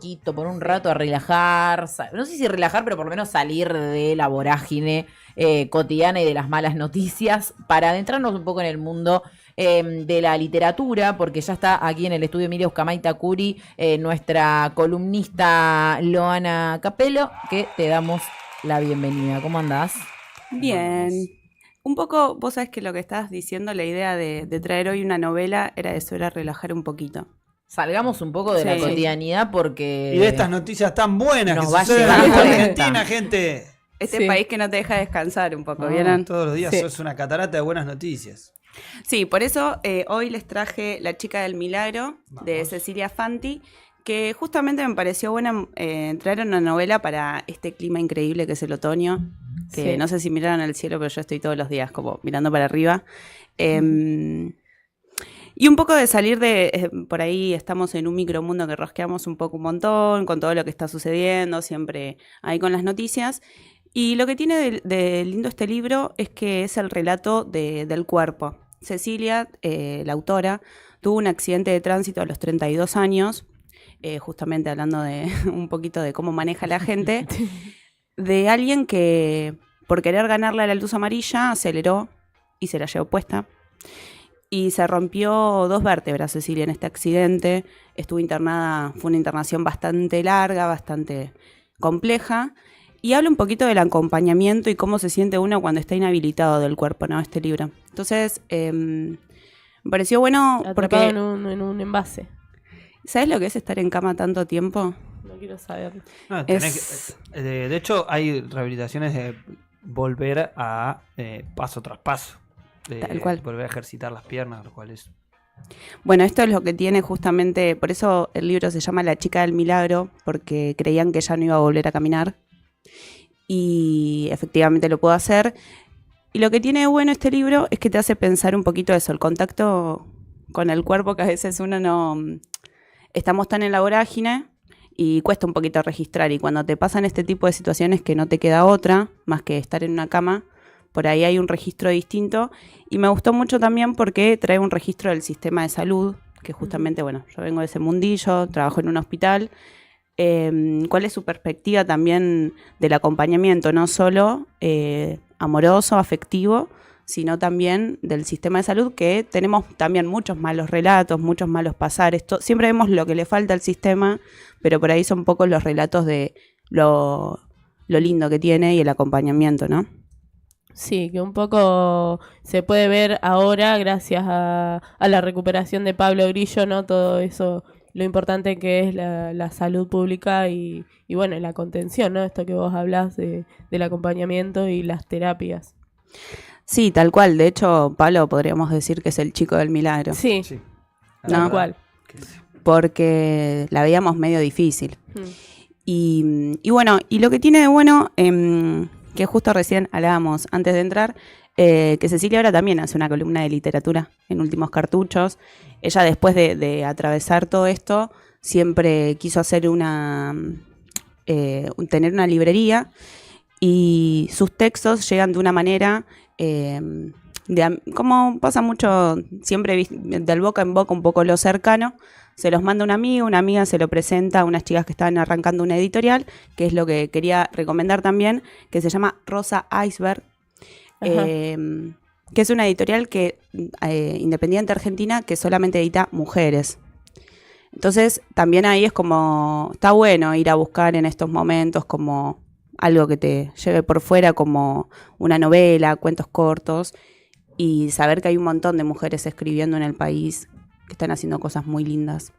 poquito, por un rato, a relajar, no sé si relajar, pero por lo menos salir de la vorágine cotidiana y de las malas noticias, para adentrarnos un poco en el mundo de la literatura, porque ya está aquí en el estudio Emilia Ucamaita Curi, nuestra columnista Loana Capello, que te damos la bienvenida. ¿Cómo andás? Bien. Un poco, vos sabés que lo que estabas diciendo, la idea de traer hoy una novela era eso, era relajar un poquito. Salgamos un poco de la cotidianidad porque... Y de estas noticias tan buenas nos que va a suceden llevar en a Argentina, gente. Este país que no te deja descansar un poco, ¿vieron? Todos los días sos una catarata de buenas noticias. Sí, por eso hoy les traje La chica del milagro, de Cecilia Fanti, que justamente me pareció buena traer una novela para este clima increíble que es el otoño, que no sé si miraron al cielo, pero yo estoy todos los días como mirando para arriba. Y un poco de salir de, por ahí estamos en un micromundo que rosqueamos un poco un montón, con todo lo que está sucediendo, siempre ahí con las noticias. Y lo que tiene de lindo este libro es que es el relato del cuerpo. Cecilia, la autora, tuvo un accidente de tránsito a los 32 años, justamente hablando de un poquito de cómo maneja la gente, de alguien que por querer ganarle a la luz amarilla aceleró y se la llevó puesta. Y se rompió 2 vértebras, Cecilia, en este accidente. Estuvo internada, fue una internación bastante larga, bastante compleja. Y habla un poquito del acompañamiento y cómo se siente uno cuando está inhabilitado del cuerpo, ¿no? Este libro. Entonces, me pareció bueno porque... Atrapado en un envase. ¿Sabes lo que es estar en cama tanto tiempo? No quiero saberlo. No, de hecho, hay rehabilitaciones de volver a paso tras paso. Tal cual. Volver a ejercitar las piernas, lo cual es... Bueno, esto es lo que tiene justamente, por eso el libro se llama La chica del milagro, porque creían que ella no iba a volver a caminar. Y efectivamente lo puedo hacer. Y lo que tiene de bueno este libro es que te hace pensar un poquito eso, el contacto con el cuerpo, que a veces uno no... Estamos tan en la vorágine y cuesta un poquito registrar. Y cuando te pasan este tipo de situaciones que no te queda otra, más que estar en una cama, por ahí hay un registro distinto. Y me gustó mucho también porque trae un registro del sistema de salud, que justamente, bueno, yo vengo de ese mundillo, trabajo en un hospital. ¿Cuál es su perspectiva también del acompañamiento? No solo amoroso, afectivo, sino también del sistema de salud, que tenemos también muchos malos relatos, muchos malos pasares. Siempre vemos lo que le falta al sistema, pero por ahí son pocos los relatos de lo lindo que tiene y el acompañamiento, ¿no? Sí, que un poco se puede ver ahora gracias a la recuperación de Pablo Grillo, ¿no? Todo eso, lo importante que es la salud pública y bueno, la contención, ¿no? Esto que vos hablás del acompañamiento y las terapias. Sí, tal cual. De hecho, Pablo podríamos decir que es el chico del milagro. Sí, tal cual. Porque la veíamos medio difícil. Y bueno, y lo que tiene de bueno... que justo recién hablábamos antes de entrar, que Cecilia ahora también hace una columna de literatura en Últimos Cartuchos. Ella, después de atravesar todo esto, siempre quiso hacer tener una librería, y sus textos llegan de una manera, como pasa mucho, siempre del boca en boca, un poco lo cercano. Se los manda una amiga se lo presenta a unas chicas que estaban arrancando una editorial, que es lo que quería recomendar también, que se llama Rosa Iceberg, que es una editorial que independiente argentina, que solamente edita mujeres. Entonces también ahí es como, está bueno ir a buscar en estos momentos como algo que te lleve por fuera, como una novela, cuentos cortos, y saber que hay un montón de mujeres escribiendo en el país que están haciendo cosas muy lindas.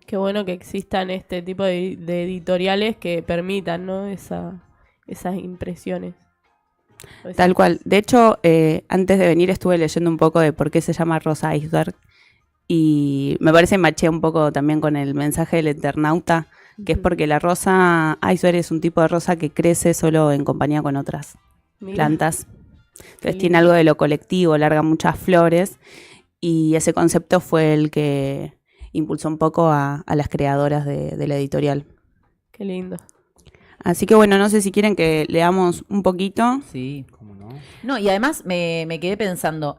Qué bueno que existan este tipo de editoriales que permitan, ¿no? Esas impresiones. Tal cual. De hecho, antes de venir estuve leyendo un poco de por qué se llama Rosa Iceberg, y me parece que maché un poco también con el mensaje del internauta, que es porque la rosa iceberg es un tipo de rosa que crece solo en compañía con otras plantas. Entonces tiene algo de lo colectivo, larga muchas flores. Y ese concepto fue el que impulsó un poco a las creadoras de la editorial. Qué lindo. Así que bueno, no sé si quieren que leamos un poquito. Sí, ¿cómo no? No, y además me quedé pensando,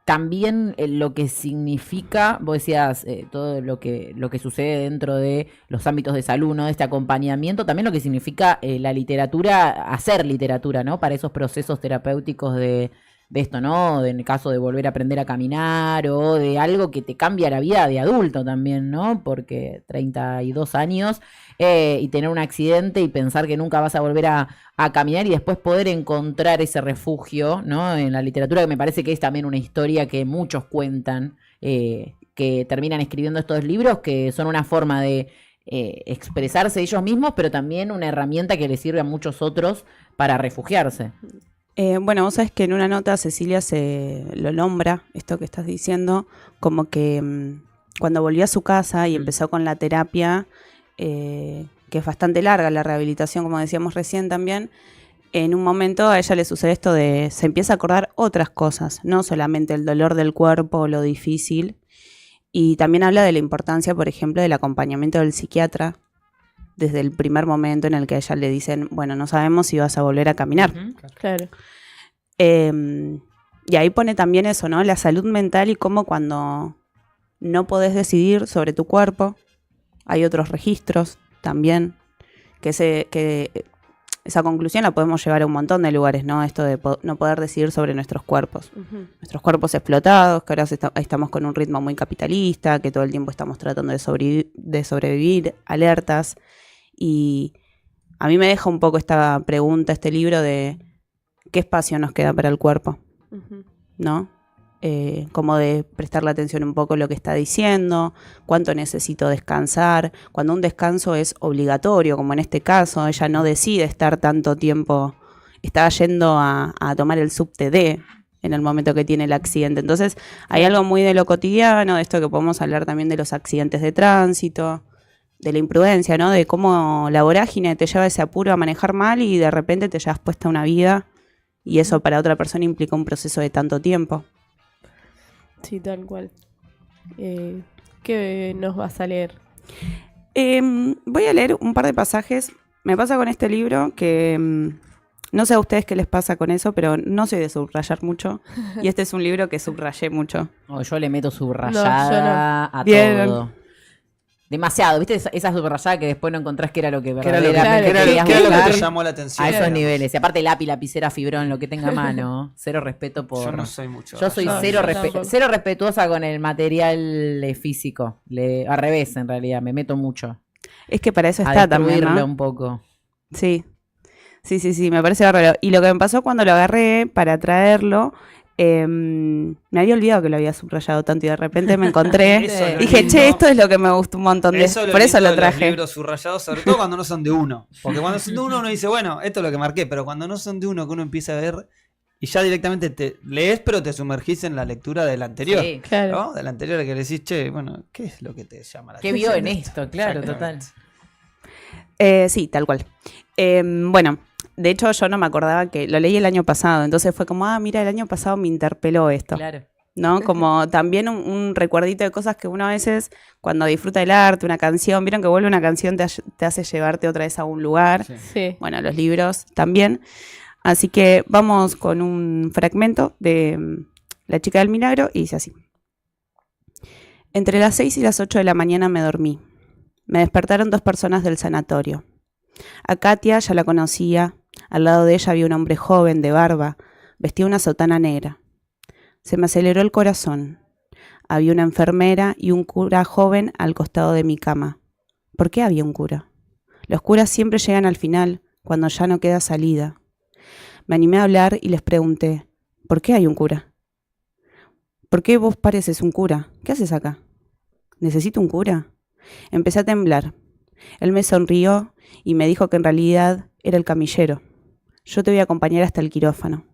también lo que significa, vos decías, todo lo que sucede dentro de los ámbitos de salud, ¿no? De este acompañamiento, también lo que significa la literatura, hacer literatura, ¿no? Para esos procesos terapéuticos de esto, ¿no? En el caso de volver a aprender a caminar o de algo que te cambia la vida de adulto también, ¿no? Porque 32 años y tener un accidente y pensar que nunca vas a volver a caminar y después poder encontrar ese refugio, ¿no? En la literatura, que me parece que es también una historia que muchos cuentan, que terminan escribiendo estos libros, que son una forma de expresarse ellos mismos, pero también una herramienta que les sirve a muchos otros para refugiarse. Bueno, vos sabés que en una nota Cecilia se lo nombra, esto que estás diciendo, como que cuando volvió a su casa y empezó con la terapia, que es bastante larga, la rehabilitación, como decíamos recién también, en un momento a ella le sucede esto de, se empieza a acordar otras cosas, no solamente el dolor del cuerpo, lo difícil, y también habla de la importancia, por ejemplo, del acompañamiento del psiquiatra, desde el primer momento en el que a ella le dicen, bueno, no sabemos si vas a volver a caminar. Claro. Y ahí pone también eso, ¿no? La salud mental y cómo cuando no podés decidir sobre tu cuerpo, hay otros registros también, que esa conclusión la podemos llevar a un montón de lugares, ¿no? Esto de no poder decidir sobre nuestros cuerpos. Nuestros cuerpos explotados, que ahora estamos con un ritmo muy capitalista, que todo el tiempo estamos tratando de sobrevivir, alertas. Y a mí me deja un poco esta pregunta, este libro de qué espacio nos queda para el cuerpo, ¿no? Como de prestarle atención un poco a lo que está diciendo, cuánto necesito descansar, cuando un descanso es obligatorio, como en este caso, ella no decide estar tanto tiempo, está yendo a tomar el subte D en el momento que tiene el accidente. Entonces hay algo muy de lo cotidiano, de esto que podemos hablar también de los accidentes de tránsito, de la imprudencia, ¿no? De cómo la vorágine te lleva a ese apuro a manejar mal y de repente te llevas puesta una vida y eso para otra persona implica un proceso de tanto tiempo. Sí, tal cual. ¿Qué nos vas a leer? Voy a leer un par de pasajes. Me pasa con este libro que no sé a ustedes qué les pasa con eso, pero no soy de subrayar mucho. Y este es un libro que subrayé mucho. No, yo le meto subrayada a Bien. todo. Demasiado, ¿viste? Esa subrayada que después no encontrás que era lo que ¿Qué era lo verdaderamente que querías te buscar llamó la atención? a esos Digamos. niveles. Y aparte lápiz, lapicera, fibrón, lo que tenga a mano. Cero respeto por... Yo no soy mucho. Yo soy No, cero, yo tampoco. cero respetuosa con el material físico. Al revés, en realidad, me meto mucho. Es que para eso A está también, destruirlo ¿no? un poco. Sí, me parece bárbaro. Y lo que me pasó cuando lo agarré para traerlo, me había olvidado que lo había subrayado tanto y de repente me encontré. Eso es lo Dije, lindo. che, esto es lo que me gustó un montón. Por eso lo lindo de los traje. libros subrayados, sobre todo cuando no son de uno. Porque cuando son de uno dice, bueno, esto es lo que marqué. Pero cuando no son de uno, que uno empieza a ver y ya directamente te lees, pero te sumergís en la lectura del anterior. Sí. Claro. ¿No? Del anterior que le decís, che, bueno, ¿qué es lo que te llama la ¿Qué atención? vio en de esto? Claro, total. Sí, tal cual. Bueno, de hecho yo no me acordaba que lo leí el año pasado, entonces fue como, mira, el año pasado me interpeló esto, Claro. ¿no? Como también un recuerdito de cosas que uno a veces, cuando disfruta el arte, una canción, vieron que vuelve una canción, te hace llevarte otra vez a un lugar. Sí. Sí. Bueno, los libros también. Así que vamos con un fragmento de La chica del milagro y dice así. Entre las 6 y las 8 de la mañana me dormí. Me despertaron 2 personas del sanatorio. A Katia ya la conocía. Al lado de ella había un hombre joven, de barba. Vestía una sotana negra. Se me aceleró el corazón. Había una enfermera y un cura joven al costado de mi cama. ¿Por qué había un cura? Los curas siempre llegan al final, cuando ya no queda salida. Me animé a hablar y les pregunté, ¿por qué hay un cura? ¿Por qué vos pareces un cura? ¿Qué haces acá? ¿Necesito un cura? Empecé a temblar. Él me sonrió y me dijo que en realidad era el camillero. Yo te voy a acompañar hasta el quirófano.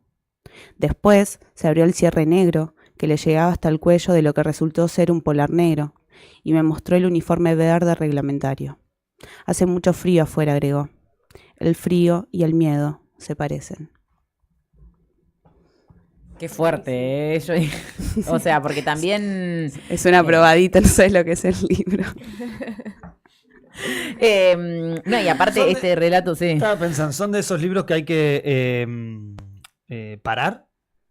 Después se abrió el cierre negro que le llegaba hasta el cuello de lo que resultó ser un polar negro y me mostró el uniforme verde reglamentario. Hace mucho frío afuera, agregó. El frío y el miedo se parecen. Qué fuerte, ¿eh? O sea, porque también... Es una probadita, no sabes lo que es el libro. No, y aparte relato, sí. Estaba pensando, son de esos libros que hay que parar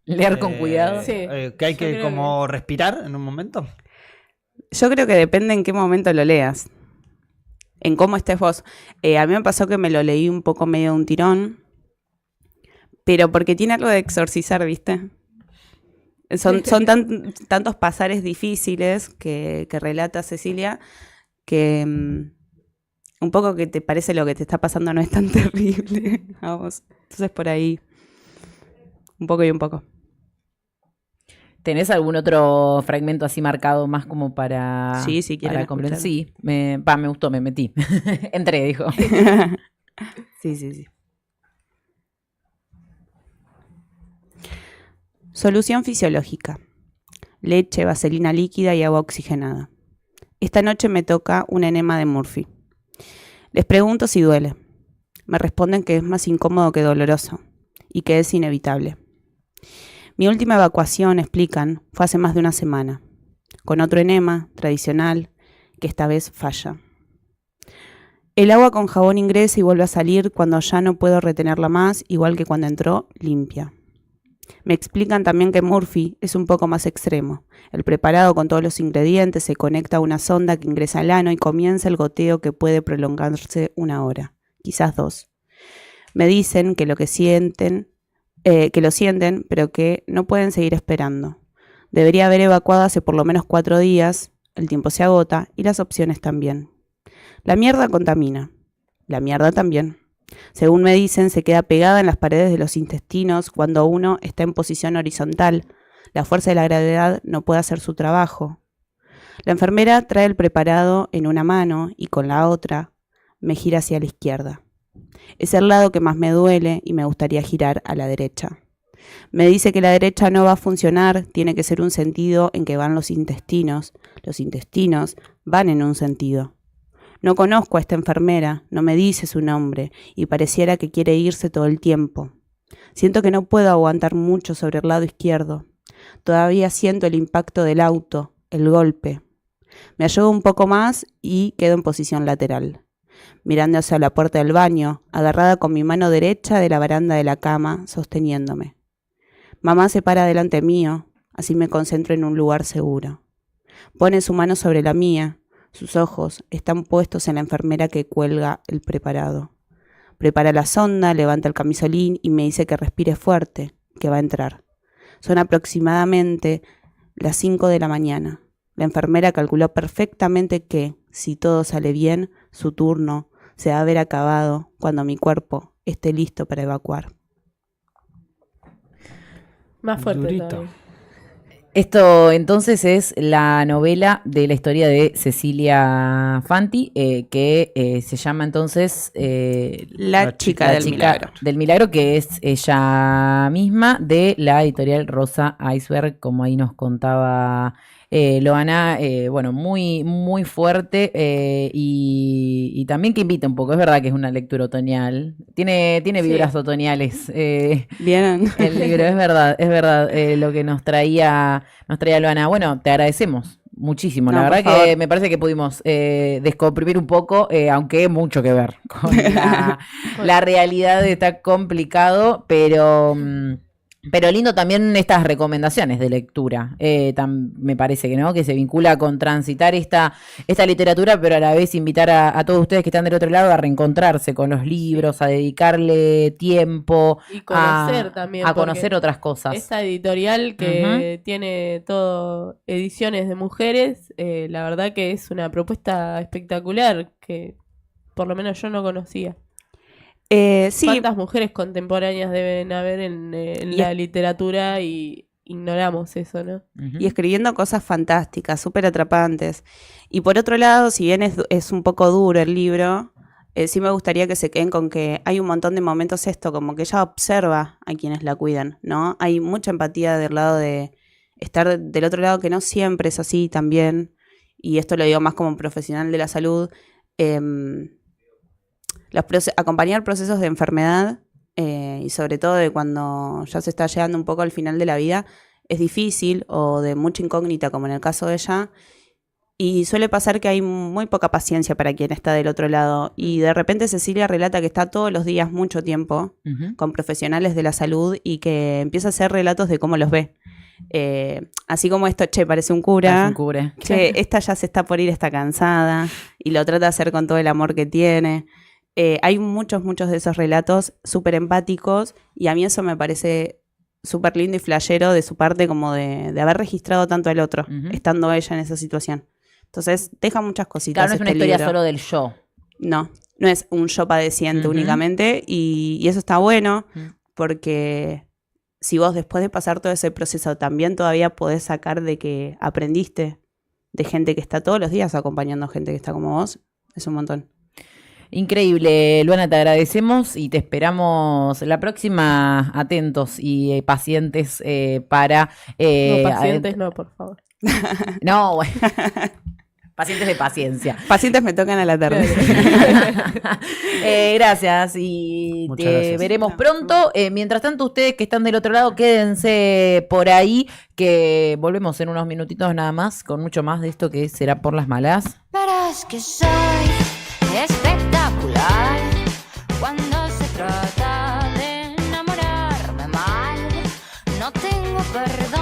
Leer con cuidado. Sí. Que hay Yo que creo como respirar en un momento. Yo creo que depende en qué momento lo leas, en cómo estés vos. A mí me pasó que me lo leí un poco medio de un tirón, pero porque tiene algo de exorcizar, ¿viste? Son tantos pasares difíciles que relata Cecilia que un poco que te parece lo que te está pasando no es tan terrible a vos. Entonces por ahí, un poco y un poco. ¿Tenés algún otro fragmento así marcado más como para... Sí, si quieren para completar? escuchar. Sí, me gustó, me metí. Entré, dijo. Sí. Solución fisiológica. Leche, vaselina líquida y agua oxigenada. Esta noche me toca un enema de Murphy. Les pregunto si duele. Me responden que es más incómodo que doloroso y que es inevitable. Mi última evacuación, explican, fue hace más de una semana, con otro enema tradicional que esta vez falla. El agua con jabón ingresa y vuelve a salir cuando ya no puedo retenerla más, igual que cuando entró, limpia. Me explican también que Murphy es un poco más extremo. El preparado con todos los ingredientes se conecta a una sonda que ingresa al ano y comienza el goteo que puede prolongarse 1 hora, quizás 2. Me dicen que lo sienten, pero que no pueden seguir esperando. Debería haber evacuado hace por lo menos 4 días, el tiempo se agota y las opciones también. La mierda contamina, la mierda también. Según me dicen, se queda pegada en las paredes de los intestinos cuando uno está en posición horizontal. La fuerza de la gravedad no puede hacer su trabajo. La enfermera trae el preparado en una mano y con la otra me gira hacia la izquierda. Es el lado que más me duele y me gustaría girar a la derecha. Me dice que la derecha no va a funcionar, tiene que ser un sentido en que van los intestinos. Los intestinos van en un sentido. No conozco a esta enfermera, no me dice su nombre y pareciera que quiere irse todo el tiempo. Siento que no puedo aguantar mucho sobre el lado izquierdo. Todavía siento el impacto del auto, el golpe. Me ayudo un poco más y quedo en posición lateral, mirando hacia la puerta del baño, agarrada con mi mano derecha de la baranda de la cama, sosteniéndome. Mamá se para delante mío, así me concentro en un lugar seguro. Pone su mano sobre la mía. Sus ojos están puestos en la enfermera que cuelga el preparado. Prepara la sonda, levanta el camisolín y me dice que respire fuerte, que va a entrar. Son aproximadamente las 5 de la mañana. La enfermera calculó perfectamente que, si todo sale bien, su turno se va a haber acabado cuando mi cuerpo esté listo para evacuar. Más fuerte Durito. todavía. Esto entonces es la novela de la historia de Cecilia Fanti, que se llama entonces La chica del milagro. del milagro, que es ella misma de la editorial Rosa Iceberg, como ahí nos contaba Loana. Bueno, muy, muy fuerte y también que invita un poco. Es verdad que es una lectura otoñal. Tiene Sí. vibras otoñales. ¿Vieron? El libro, es verdad, lo que nos traía Loana. Bueno, te agradecemos muchísimo. La No, por verdad que favor. me parece que pudimos descomprimir un poco, aunque mucho que ver con la realidad. Está complicado, pero lindo también estas recomendaciones de lectura. Me parece que no, que se vincula con transitar esta literatura, pero a la vez invitar a todos ustedes que están del otro lado a reencontrarse con los libros, a dedicarle tiempo, Y conocer también. a porque conocer otras cosas. Esta editorial que tiene todo ediciones de mujeres, la verdad que es una propuesta espectacular que por lo menos yo no conocía. Sí, ¿Cuántas mujeres contemporáneas deben haber en la literatura y ignoramos eso, ¿no? Ujú. y escribiendo cosas fantásticas, súper atrapantes. Y por otro lado, si bien es un poco duro el libro, sí me gustaría que se queden con que hay un montón de momentos como que ella observa a quienes la cuidan, ¿no? Hay mucha empatía del lado de estar del otro lado, que no siempre es así también, y esto lo digo más como profesional de la salud. Acompañar procesos de enfermedad y sobre todo de cuando ya se está llegando un poco al final de la vida es difícil o de mucha incógnita, como en el caso de ella, Y suele pasar que hay muy poca paciencia para quien está del otro lado. Y de repente Cecilia relata que está todos los días mucho tiempo con profesionales de la salud y que empieza a hacer relatos de cómo los ve. Así como esto, parece un cura. Che, esta ya se está por ir, está cansada. Y lo trata de hacer con todo el amor que tiene. Hay muchos de esos relatos súper empáticos. Y a mí eso me parece súper lindo y flashero de su parte, como de haber registrado tanto al otro, estando ella en esa situación. Entonces, deja muchas cositas. Claro, no es una historia solo del yo. No es un yo padeciente únicamente. Y eso está bueno, porque si vos después de pasar todo ese proceso también todavía podés sacar de que aprendiste de gente que está todos los días acompañando a gente que está como vos, es un montón. Increíble, Luana, te agradecemos y te esperamos la próxima atentos y pacientes para... no, pacientes no, por favor. No, bueno. Pacientes de paciencia. Pacientes me tocan a la tarde. Gracias y muchas te gracias. veremos pronto. Mientras tanto, ustedes que están del otro lado, quédense por ahí, que volvemos en unos minutitos nada más con mucho más de esto que será por las malas. Verás que soy espectacular cuando se trata de enamorarme mal. No tengo perdón.